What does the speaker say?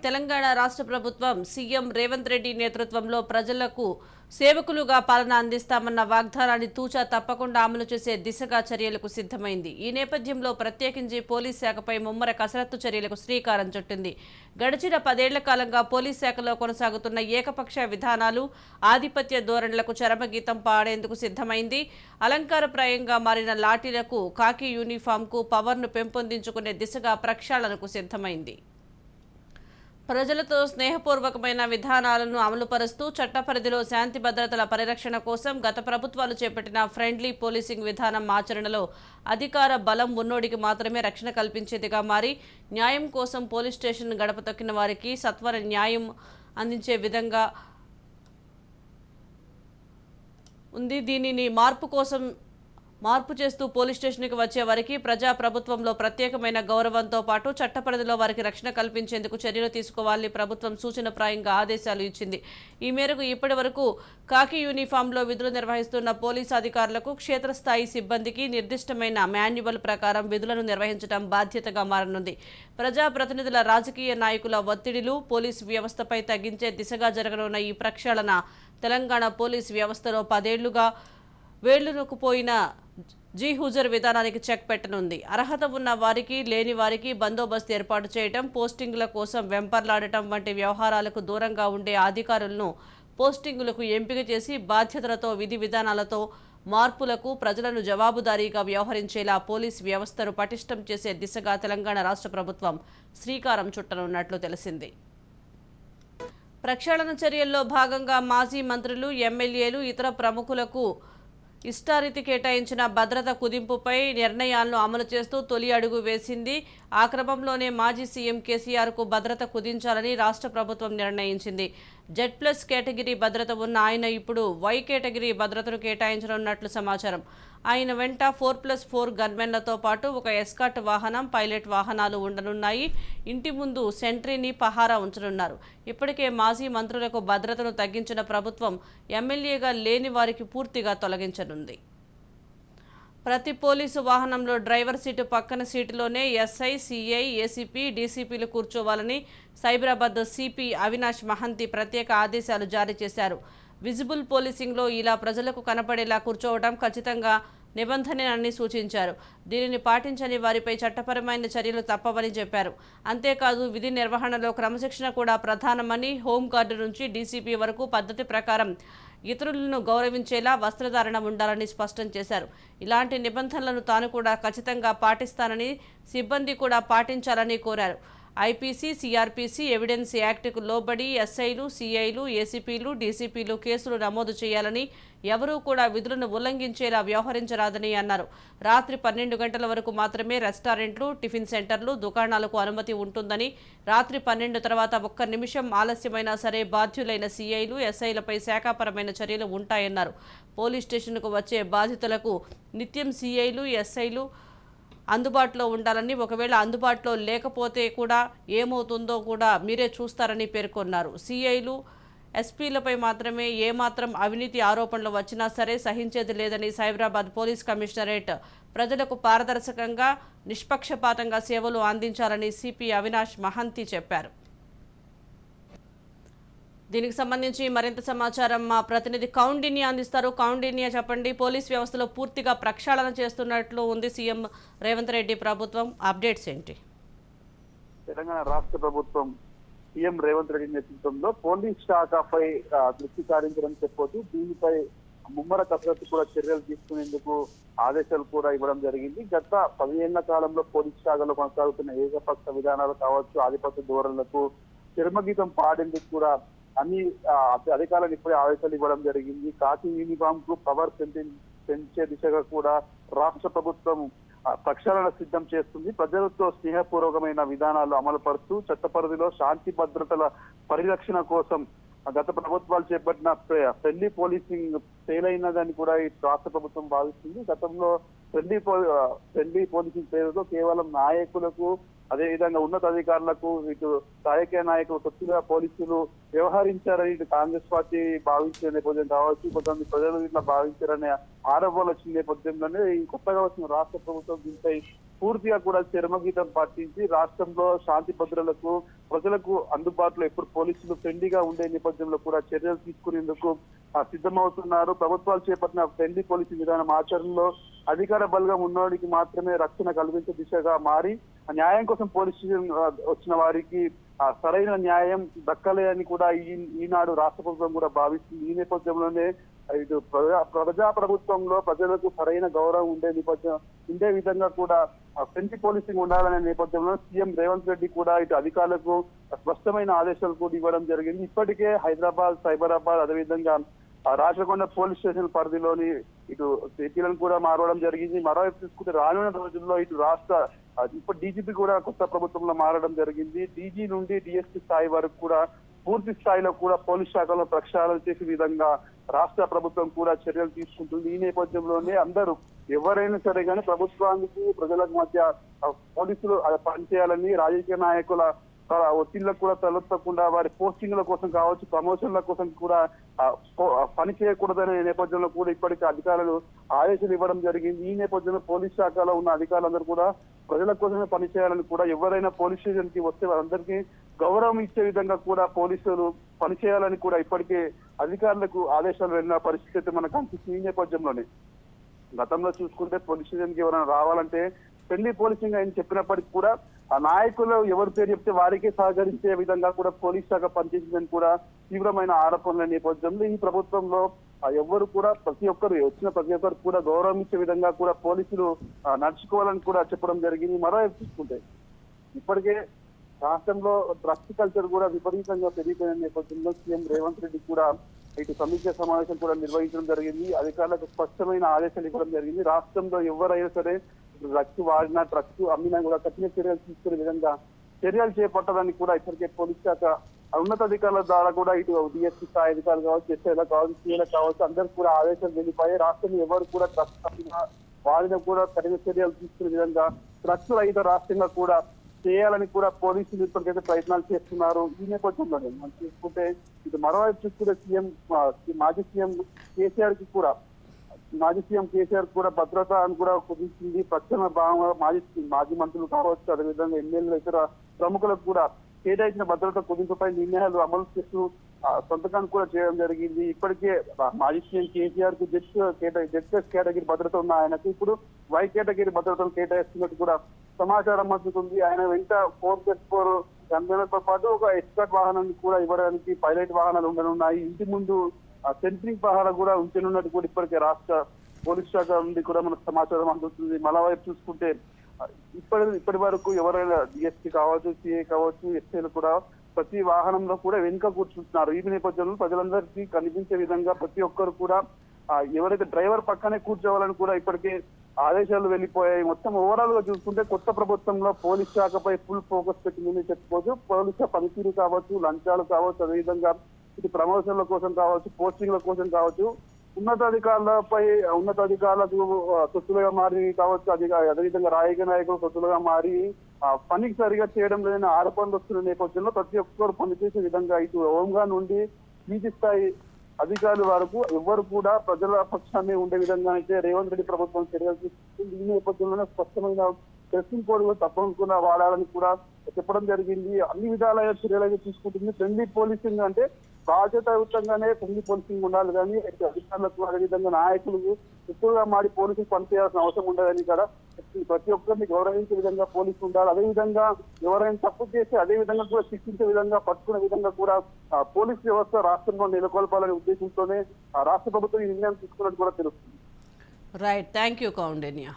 తెలంగాణ రాష్ట్ర ప్రభుత్వం సీఎం రేవంత్ రెడ్డి నేతృత్వంలో ప్రజలకు సేవకులుగా పాలన అందిస్తామన్న వాగ్దానాన్ని తూచా తప్పకుండా అమలు చేసే దిశగా చర్యలకు సిద్ధమైంది. ఈ నేపథ్యంలో ప్రత్యేకించి పోలీస్ శాఖపై ముమ్మర కసరత్తు చర్యలకు శ్రీకారం చుట్టింది. గడిచిన 10 ఏళ్ల కాలంగా పోలీస్ శాఖలో కొనసాగుతున్న ఏకపక్ష విధానాలు, ఆధిపత్య ధోరణులకు చరమగీతం పాడేందుకు సిద్ధమైంది. అలంకారప్రాయంగా మారిన లాఠీలకు, కాకి యూనిఫామ్కు పవర్ను పెంపొందించుకునే దిశగా ప్రక్షాళనకు సిద్ధమైంది. ప్రజలతో స్నేహపూర్వకమైన విధానాలను అమలుపరుస్తూ చట్టపరిధిలో శాంతి భద్రతల పరిరక్షణ కోసం గత ప్రభుత్వాలు చేపట్టిన ఫ్రెండ్లీ పోలీసింగ్ విధానం ఆచరణలో అధికార బలం ఉన్నోడికి మాత్రమే రక్షణ కల్పించేదిగా మారి న్యాయం కోసం పోలీస్ స్టేషన్ గడప తొక్కిన వారికి సత్వర న్యాయం అందించే విధంగా ఉంది. దీనిని మార్పు చేస్తూ పోలీస్ స్టేషన్కి వచ్చే వారికి ప్రజాప్రభుత్వంలో ప్రత్యేకమైన గౌరవంతో పాటు చట్టపరిధిలో వారికి రక్షణ కల్పించేందుకు చర్యలు తీసుకోవాలని ప్రభుత్వం సూచనప్రాయంగా ఆదేశాలు ఇచ్చింది. ఈ మేరకు ఇప్పటి వరకు కాకి యూనిఫామ్లో విధులు నిర్వహిస్తున్న పోలీసు అధికారులకు క్షేత్రస్థాయి సిబ్బందికి నిర్దిష్టమైన మాన్యువల్ ప్రకారం విధులను నిర్వహించడం బాధ్యతగా మారనుంది. ప్రజాప్రతినిధుల, రాజకీయ నాయకుల ఒత్తిడిలు పోలీసు వ్యవస్థపై తగ్గించే దిశగా జరగనున్న ఈ ప్రక్షాళన తెలంగాణ పోలీసు వ్యవస్థలో 10 ఏళ్లుగా వేళ్లునొక్కుపోయిన హుజర్ విధానానికి చెక్ పెట్టనుంది. అర్హత ఉన్న వారికి, లేని వారికి బందోబస్తు ఏర్పాటు చేయడం, పోస్టింగుల కోసం వెంపర్లాడటం వంటి వ్యవహారాలకు దూరంగా ఉండే అధికారులను పోస్టింగులకు ఎంపిక చేసి బాధ్యతలతో, విధి విధానాలతో మార్పులకు ప్రజలను జవాబుదారీగా వ్యవహరించేలా పోలీస్ వ్యవస్థను పటిష్టం చేసే దిశగా తెలంగాణ రాష్ట్ర ప్రభుత్వం శ్రీకారం చుట్టనున్నట్లు తెలిసింది. ప్రక్షాళన చర్యల్లో భాగంగా మాజీ మంత్రులు, ఎమ్మెల్యేలు, ఇతర ప్రముఖులకు ఇష్టారీతి కేటాయించిన భద్రత కుదింపుపై నిర్ణయాలను అమలు చేస్తూ తొలి అడుగు వేసింది. ఆ క్రమంలోనే మాజీ సీఎం కేసీఆర్కు భద్రత కుదించాలని రాష్ట్ర ప్రభుత్వం నిర్ణయించింది. Z+ కేటగిరీ భద్రత ఉన్న ఆయన ఇప్పుడు Y కేటగిరీ భద్రతను కేటాయించనున్నట్లు సమాచారం. ఆయన వెంట 4+4 గన్మెన్లతో పాటు ఒక ఎస్కాట్ వాహనం, పైలట్ వాహనాలు ఉండనున్నాయి. ఇంటి ముందు సెంట్రీని పహారా ఉంచనున్నారు. ఇప్పటికే మాజీ మంత్రులకు భద్రతను తగ్గించిన ప్రభుత్వం ఎమ్మెల్యేగా లేని వారికి పూర్తిగా తొలగించనుంది. ప్రతి పోలీసు వాహనంలో డ్రైవర్ సీటు పక్కన సీటులోనే ఎస్ఐ, సిఐ, ఏసీపీ, డీసీపీలు కూర్చోవాలని సైబరాబాద్ సిపి అవినాష్ మహంతి ప్రత్యేక ఆదేశాలు జారీ చేశారు. విజిబుల్ పోలీసింగ్లో ఇలా ప్రజలకు కనపడేలా కూర్చోవడం ఖచ్చితంగా నిబంధనని సూచించారు. దీనిని పాటించని వారిపై చట్టపరమైన చర్యలు తప్పవని చెప్పారు. అంతేకాదు విధి నిర్వహణలో క్రమశిక్షణ కూడా ప్రధానమని, హోంగార్డు నుంచి డీసీపీ వరకు పద్ధతి ప్రకారం ఇతరులను గౌరవించేలా వస్త్రధారణ ఉండాలని స్పష్టం చేశారు. ఇలాంటి నిబంధనలను తాను కూడా ఖచ్చితంగా పాటిస్తానని, సిబ్బంది కూడా పాటించాలని కోరారు. ఐపీసీ, సిఆర్పీసీ, ఎవిడెన్స్ యాక్ట్కు లోబడి ఎస్ఐలు, సిఐలు, ఏసీపీలు, డీసీపీలు కేసులు నమోదు చేయాలని, ఎవరూ కూడా విధులను ఉల్లంఘించేలా వ్యవహరించరాదని అన్నారు. రాత్రి 12 గంటల వరకు మాత్రమే రెస్టారెంట్లు, టిఫిన్ సెంటర్లు, దుకాణాలకు అనుమతి ఉంటుందని, రాత్రి 12 తర్వాత ఒక్క నిమిషం ఆలస్యమైనా సరే బాధ్యులైన సిఐలు, ఎస్ఐలపై శాఖాపరమైన చర్యలు ఉంటాయన్నారు. పోలీస్ స్టేషన్కు వచ్చే బాధితులకు నిత్యం సిఐలు, ఎస్ఐలు అందుబాటులో ఉండాలని, ఒకవేళ అందుబాటులో లేకపోతే కూడా ఏమవుతుందో కూడా మీరే చూస్తారని పేర్కొన్నారు. సిఐలు, ఎస్పీలపై మాత్రమే ఏమాత్రం అవినీతి ఆరోపణలు వచ్చినా సరే సహించేది లేదని సైబరాబాద్ పోలీస్ కమిషనరేట్ ప్రజలకు పారదర్శకంగా, నిష్పక్షపాతంగా సేవలు అందించాలని సిపి అవినాష్ మహంతి చెప్పారు. దీనికి సంబంధించి మరింత సమాచారం మా ప్రతినిధి కౌండిన్య అందిస్తారు. కౌండిన్య, చెప్పండి. పోలీస్ వ్యవస్థలో పూర్తిగా ప్రక్షాళన చేస్తున్నట్లు ఉంది సీఎం రేవంత్ రెడ్డి ప్రభుత్వం. అప్డేట్స్ ఏంటి? తెలంగాణ రాష్ట్ర ప్రభుత్వం సీఎం రేవంత్ రెడ్డి నేతృత్వంలో పోలీస్ శాఖపై దృష్టి సారించడం చెప్పొచ్చు. దీనిపై ముమ్మర కసరత్తు కూడా చర్యలు తీసుకునేందుకు ఆదేశాలు కూడా ఇవ్వడం జరిగింది. గత 10 ఏళ్ల కాలంలో పోలీస్ శాఖలో కొనసాగుతున్న ఏకపక్ష విధానాలు కావచ్చు, ఆధిపత్య ధోరణులకు చర్మగీతం పాడేందుకు కూడా అన్ని అధికారులకు ఇప్పుడే ఆదేశాలు ఇవ్వడం జరిగింది. కాకి యూనిఫామ్ కు పవర్ పెంచే దిశగా కూడా రాష్ట్ర ప్రభుత్వం ప్రక్షాళన సిద్ధం చేస్తుంది. ప్రజలతో స్నేహపూర్వకమైన విధానాలు అమలు పరుస్తూ చట్టపరిధిలో శాంతి భద్రతల పరిరక్షణ కోసం గత ప్రభుత్వాలు చేపట్టిన ఫ్రెండ్లీ పోలీసింగ్ ఫెయిల్ అయినదని కూడా ఈ రాష్ట్ర ప్రభుత్వం భావిస్తుంది. గతంలో ఫ్రెండ్లీ పోలీసింగ్ పేరుతో కేవలం నాయకులకు, అదేవిధంగా ఉన్నతాధికారులకు, ఇటు రాజకీయ నాయకులు కొద్దిగా పోలీసులు వ్యవహరించారని ఇటు కాంగ్రెస్ పార్టీ భావించే నేపథ్యం కావచ్చు, కొంతమంది ప్రజలు ఇట్లా భావించారనే ఆరోపణలు వచ్చిన నేపథ్యంలోనే ఈ కొత్తగా వచ్చిన రాష్ట్ర ప్రభుత్వం దీనిపై పూర్తిగా కూడా చరమగీతం పాటించి రాష్ట్రంలో శాంతి భద్రతలకు ప్రజలకు అందుబాటులో ఎప్పుడు పోలీసులు ఫ్రెండ్లీగా ఉండే నేపథ్యంలో కూడా చర్యలు తీసుకునేందుకు సిద్ధమవుతున్నారు. ప్రభుత్వాలు చేపట్టిన ఫ్రెండ్లీ పోలీసింగ్ విధానం ఆచరణలో అధికార బలగం ఉన్నవాడికి మాత్రమే రక్షణ కల్పించే దిశగా మారి న్యాయం కోసం పోలీస్ స్టేషన్ వచ్చిన వారికి సరైన న్యాయం దక్కలే అని కూడా ఈనాడు రాష్ట్ర ప్రభుత్వం కూడా భావిస్తుంది. ఈ నేపథ్యంలోనే ఇటు ప్రజా ప్రభుత్వంలో ప్రజలకు సరైన గౌరవం ఉండే విధంగా కూడా ఫ్రెండ్లీ పోలీసింగ్ ఉండాలనే నేపథ్యంలో సీఎం రేవంత్ రెడ్డి కూడా ఇటు అధికారులకు స్పష్టమైన ఆదేశాలు కూడా ఇవ్వడం జరిగింది. ఇప్పటికే హైదరాబాద్, సైబరాబాద్, అదేవిధంగా రాచకొండ పోలీస్ స్టేషన్ పరిధిలోని ఇటు ఏపీలను కూడా మారడం జరిగింది. మరోవైపు చూసుకుంటే రానున్న రోజుల్లో ఇటు ఇప్పుడు డీజీపీ కూడా కొత్త ప్రభుత్వంలో మారడం జరిగింది. డీజీ నుండి డిఎస్పీ స్థాయి వరకు కూడా పూర్తి స్థాయిలో కూడా పోలీస్ శాఖలో ప్రక్షాళన చేసే విధంగా రాష్ట్ర ప్రభుత్వం కూడా చర్యలు తీసుకుంటుంది. ఈ నేపథ్యంలోనే అందరూ ఎవరైనా సరే కానీ ప్రభుత్వానికి ప్రజలకు మధ్య పోలీసులు పనిచేయాలని రాజకీయ నాయకుల ఒత్తిళ్లకు కూడా తలెత్తకుండా వారి పోస్టింగ్ల కోసం కావచ్చు, ప్రమోషన్ల కోసం కూడా పని చేయకూడదనే నేపథ్యంలో కూడా ఇప్పటికే అధికారులు ఆదేశాలు ఇవ్వడం జరిగింది. ఈ నేపథ్యంలో పోలీస్ శాఖలో ఉన్న అధికారులందరూ కూడా ప్రజల కోసమే పనిచేయాలని కూడా ఎవరైనా పోలీస్ స్టేషన్ కి వస్తే వారందరికీ గౌరవం ఇచ్చే విధంగా కూడా పోలీసులు పనిచేయాలని కూడా ఇప్పటికే అధికారులకు ఆదేశాలు వెళ్ళిన పరిస్థితి మనకు అనిపిస్తుంది. ఈ నేపథ్యంలోనే గతంలో చూసుకుంటే పోలీస్ స్టేషన్ కి ఎవరైనా రావాలంటే ఫ్రెండ్లీ పోలీసింగ్ అని చెప్పినప్పటికీ కూడా ఆ నాయకులు ఎవరి పేరు చెప్తే వారికే సహకరించే విధంగా కూడా పోలీస్ శాఖ పనిచేసిందని కూడా తీవ్రమైన ఆరోపణల నేపథ్యంలో ఈ ప్రభుత్వంలో ఎవరు కూడా ప్రతి ఒక్కరు కూడా గౌరవం ఇచ్చే విధంగా కూడా పోలీసులు నడుచుకోవాలని కూడా చెప్పడం జరిగింది. మరోవైపు చూసుకుంటే ఇప్పటికే రాష్ట్రంలో డ్రగ్స్ కల్చర్ కూడా విపరీతంగా పెరిగిపోయిన నేపథ్యంలో సీఎం రేవంత్ రెడ్డి కూడా ఇటు సమీక్ష సమావేశం కూడా నిర్వహించడం జరిగింది. అధికారులకు స్పష్టమైన ఆదేశాలు ఇవ్వడం జరిగింది. రాష్ట్రంలో ఎవరైనా సరే డ్రగ్స్ వాడినా, డ్రగ్స్ అమ్మినా కూడా కఠిన చర్యలు తీసుకునే విధంగా చర్యలు చేపట్టాలని కూడా ఇప్పటికే పోలీస్ శాఖ ఉన్నతాధికారుల ద్వారా కూడా ఇటు డిఎస్పీ స్థాయి అధికారులు కావచ్చు, ఎస్ఐలకు కావచ్చు, సీఎలకు కావచ్చు, అందరికి కూడా ఆదేశాలు వెళ్ళిపోయి రాష్ట్రంలో ఎవరు కూడా డ్రగ్స్ అమ్మినా వాడిన కూడా కఠిన చర్యలు తీసుకునే విధంగా డ్రగ్స్ రహిత రాష్ట్రంగా కూడా చేయాలని కూడా పోలీసులు ఇప్పటికైతే ప్రయత్నాలు చేస్తున్నారు. ఈ నేపథ్యంలోనే మనం చూసుకుంటే ఇటు మరోవైపు చూసుకుంటే మాజీ సీఎం కేసీఆర్ కూడా భద్రత అని కూడా కుదించింది. పశ్చిమ మాజీ మంత్రులు కావచ్చు, అదేవిధంగా ఎమ్మెల్యేలు ఇతర ప్రముఖులకు కూడా కేటాయించిన భద్రత కుదింపుపై నిర్ణయాలు అమలు చేస్తూ సంతకాన్ని కూడా చేయడం జరిగింది. ఇప్పటికే మాజీ సీఎం కేసీఆర్ కు జెడ్ కేటగిరీ భద్రత ఉన్న ఆయనకు ఇప్పుడు వై కేటగిరీ భద్రతను కేటాయిస్తున్నట్టు కూడా సమాచారం అందుతుంది. ఆయన వెంట 4x4 గన్మెన్లతో పాటు ఒక ఎస్కార్ట్ వాహనాన్ని కూడా ఇవ్వడానికి పైలట్ వాహనాలు ఉండనున్నాయి. ఇంటి ముందు సెంట్రింగ్ పహారా కూడా ఉంచనున్నట్టు కూడా ఇప్పటికే రాష్ట్ర పోలీస్ శాఖ నుండి కూడా మనకు సమాచారం అందుతుంది. మరోవైపు చూసుకుంటే ఇప్పటి వరకు ఎవరైనా డిఎస్పీ కావచ్చు, సిఐ కావచ్చు, ఎస్ఐలు కూడా ప్రతి వాహనంలో కూడా వెనుక కూర్చుంటున్నారు. ఈ నేపథ్యంలో ప్రజలందరికీ కనిపించే విధంగా ప్రతి ఒక్కరు కూడా ఎవరైతే డ్రైవర్ పక్కనే కూర్చోవాలని కూడా ఇప్పటికే ఆదేశాలు వెళ్ళిపోయాయి. మొత్తం ఓవరాల్ గా చూసుకుంటే కొత్త ప్రభుత్వంలో పోలీస్ శాఖపై ఫుల్ ఫోకస్ పెట్టిందని చెప్పుకోవచ్చు. పోలీస్ పనితీరు కావచ్చు, లంచాలు కావచ్చు, అదేవిధంగా ఇది ప్రమోషన్ల కోసం కావచ్చు, పోస్టింగ్ల కోసం కావచ్చు, ఉన్నతాధికారులకు తొత్తులుగా మారి కావచ్చు, అదేవిధంగా రాజకీయ నాయకులు తొత్తులుగా మారి పనికి సరిగా చేయడం లేదని ఆరోపణలు వస్తున్న నేపథ్యంలో ప్రతి ఒక్కరు పనిచేసే విధంగా ఇటు హోంగా నుండి నీతి స్థాయి అధికారుల వరకు ఎవరు కూడా ప్రజల పక్షాన్ని ఉండే విధంగా అయితే రేవంత్ రెడ్డి ప్రభుత్వం చర్యలు తీసుకుంటుంది. ఈ నేపథ్యంలోనే స్పష్టమైన డ్రెస్సింగ్ కోడ్ కూడా తప్పకుండా వాడాలని కూడా చెప్పడం జరిగింది. అన్ని విధాలైన చర్యలు అయితే తీసుకుంటుంది. ఫ్రెండ్లీ పోలీసింగ్ అంటే బాధ్యతాయుతంగానే ఫ్రెండ్లీ పోలీసింగ్ ఉండాలి, కానీ అధికారులకు అదేవిధంగా నాయకులకు ఎక్కువగా మాడి పోలీసులు పనిచేయాల్సిన అవసరం ఉండదని కూడా ప్రతి ఒక్కరిని గౌరవించే విధంగా పోలీసులు ఉండాలి. అదేవిధంగా ఎవరైనా తప్పు చేస్తే అదే విధంగా కూడా శిక్షించే విధంగా, పట్టుకునే విధంగా కూడా పోలీస్ వ్యవస్థ రాష్ట్రంలో నెలకొల్పాలనే ఉద్దేశంతోనే రాష్ట్ర ప్రభుత్వం ఈ నిర్ణయం తీసుకున్నట్టు కూడా తెలుస్తుంది. Right, thank you Kaundinya.